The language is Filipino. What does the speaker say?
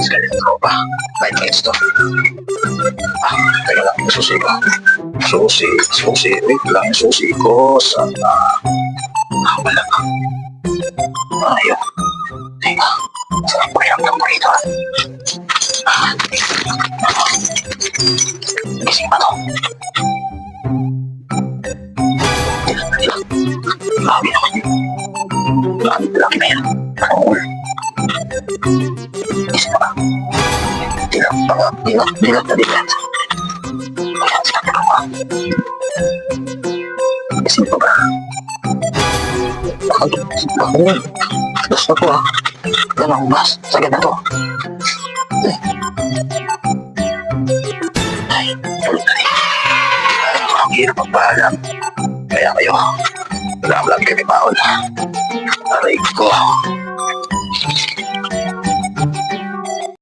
galing tropa. 9 minutes to. Teka lang, yung susi ko. Susi. Wait lang, yung susi ko. Sana. Wala. Ayun. Teka. Sarap pakiramdam ko rito. Gising pa to. Grabe naman yun. Laki na yan. Gising na ba? Dilat na dilat. Ayan, sila dalawa. Gising pa ba? Bakit yun? Basta ko Yan ang bas. Sagad na to. Ay, ulit na rin. Ang hirap magpahalam. Kaya kayo, lagi kami maon. Aray ko.